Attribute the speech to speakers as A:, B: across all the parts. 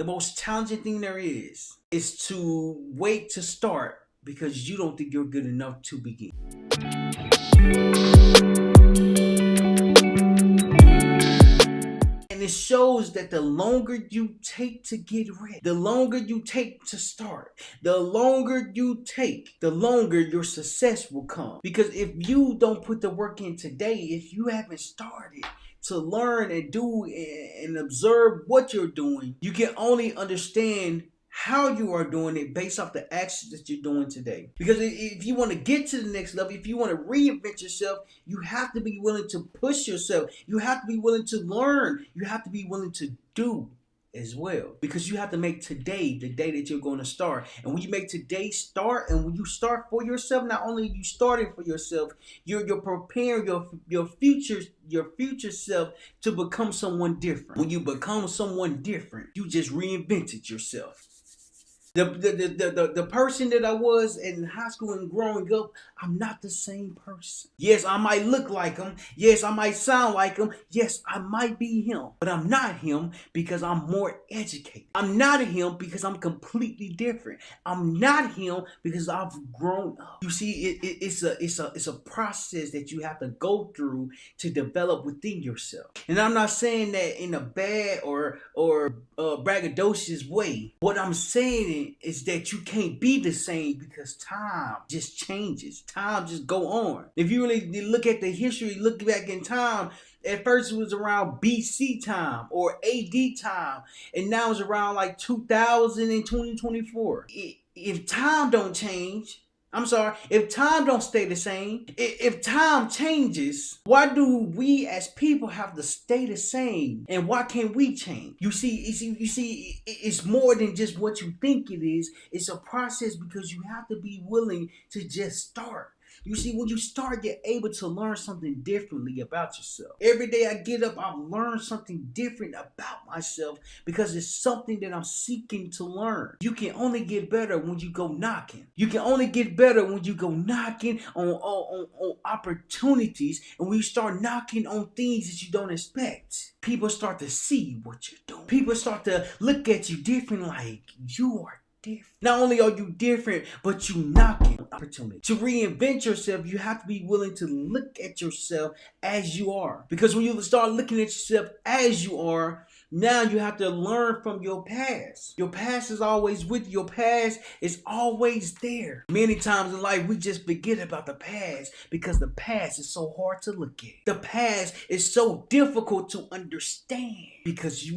A: The most challenging thing there is to wait to start because you don't think you're good enough to begin. And it shows that the longer you take to get ready, the longer you take to start, the longer you take, the longer your success will come. Because if you don't put the work in today, if you haven't started to learn and do and observe what you're doing, you can only understand how you are doing it based off the actions that you're doing today. Because if you want to get to the next level, if you want to reinvent yourself, you have to be willing to push yourself. You have to be willing to learn. You have to be willing to do as well. Because you have to make today the day that you're going to start. And when you make today start, and when you start for yourself, not only are you starting for yourself, you're preparing your future self to become someone different. When you become someone different, you just reinvented yourself. The person that I was in high school and growing up, I'm not the same person. Yes, I might look like him. Yes, I might sound like him. Yes, I might be him. But I'm not him because I'm more educated. I'm not him because I'm completely different. I'm not him because I've grown up. You see, it's a process that you have to go through to develop within yourself. And I'm not saying that in a bad or braggadocious way. What I'm saying is that you can't be the same because time just changes. Time just go on. If you really look at the history, look back in time, at first it was around BC time or AD time, and now it's around like 2000 and 2024. If time don't change, if time don't stay the same, if time changes, why do we as people have to stay the same? And why can't we change? You see, it's more than just what you think it is. It's a process because you have to be willing to just start. You see, when you start, you're able to learn something differently about yourself. Every day I get up, I learn something different about myself because it's something that I'm seeking to learn. You can only get better when you go knocking. You can only get better when you go knocking on opportunities, and when you start knocking on things that you don't expect. People start to see what you're doing. People start to look at you different, like you are different. Not only are you different, but you knocking opportunity. To reinvent yourself, you have to be willing to look at yourself as you are. Because when you start looking at yourself as you are, now you have to learn from your past. Your past is always with you. Your past is always there. Many times in life, we just forget about the past because the past is so hard to look at. The past is so difficult to understand because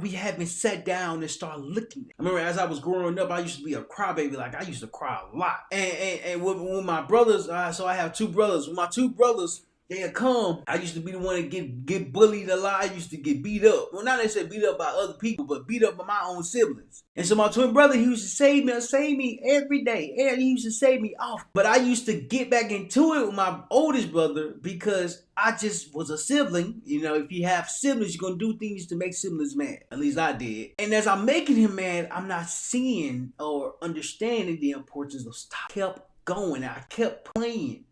A: we haven't sat down and started looking at it. I remember as I was growing up, I used to be a crybaby. Like, I used to cry a lot. And with my brothers, so I have two brothers. With my two brothers, they'd come. I used to be the one to get bullied a lot. I used to get beat up. Well, not necessarily beat up by other people, but beat up by my own siblings. And so my twin brother, he used to save me every day. And he used to save me off. But I used to get back into it with my oldest brother because I just was a sibling. You know, if you have siblings, you're going to do things to make siblings mad. At least I did. And as I'm making him mad, I'm not seeing or understanding the importance of stop. I kept going. I kept playing.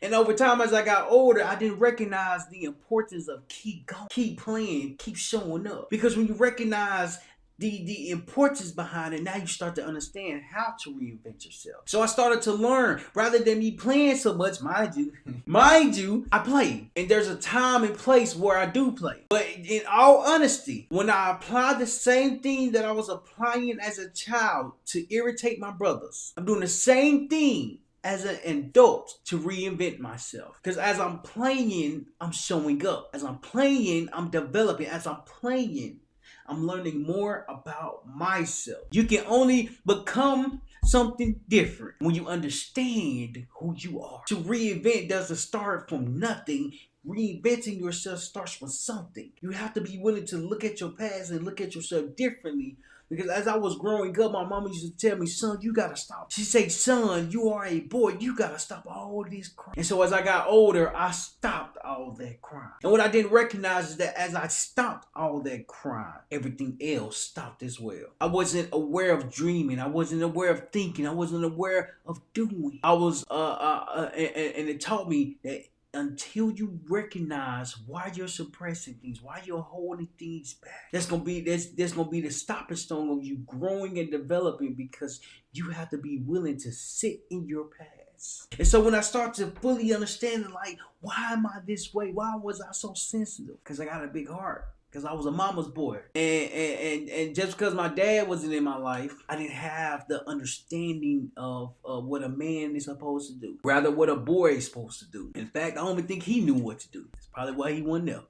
A: And over time, as I got older, I didn't recognize the importance of keep going, keep playing, keep showing up. Because when you recognize the importance behind it, now you start to understand how to reinvent yourself. So I started to learn, rather than me playing so much, mind you, I play. And there's a time and place where I do play. But in all honesty, when I apply the same thing that I was applying as a child to irritate my brothers, I'm doing the same thing as an adult to reinvent myself. Because as I'm playing, I'm showing up. As I'm playing, I'm developing. As I'm playing, I'm learning more about myself. You can only become something different when you understand who you are. To reinvent doesn't start from nothing. Reinventing yourself starts with something. You have to be willing to look at your past and look at yourself differently. Because as I was growing up, my mama used to tell me, son, you gotta stop. She said, son, you are a boy. You gotta stop all this crime. And so as I got older, I stopped all that crime. And what I didn't recognize is that as I stopped all that crime, everything else stopped as well. I wasn't aware of dreaming. I wasn't aware of thinking. I wasn't aware of doing. I was, and it taught me that until you recognize why you're suppressing things, why you're holding things back. That's gonna be the stopping stone of you growing and developing, because you have to be willing to sit in your past. And so when I start to fully understand, like, why am I this way? Why was I so sensitive? Because I got a big heart. Because I was a mama's boy. And just because my dad wasn't in my life, I didn't have the understanding of what a man is supposed to do. Rather, what a boy is supposed to do. In fact, I don't even think he knew what to do. That's probably why he wasn't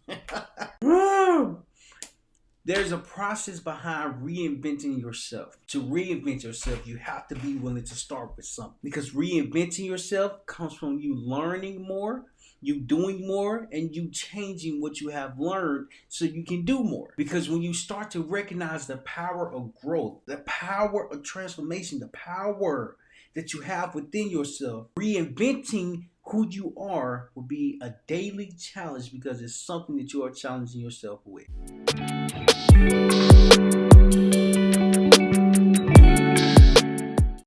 A: there. There's a process behind reinventing yourself. To reinvent yourself, you have to be willing to start with something. Because reinventing yourself comes from you learning more, you doing more, and you changing what you have learned so you can do more. Because when you start to recognize the power of growth, the power of transformation, the power that you have within yourself, reinventing who you are will be a daily challenge, because it's something that you are challenging yourself with.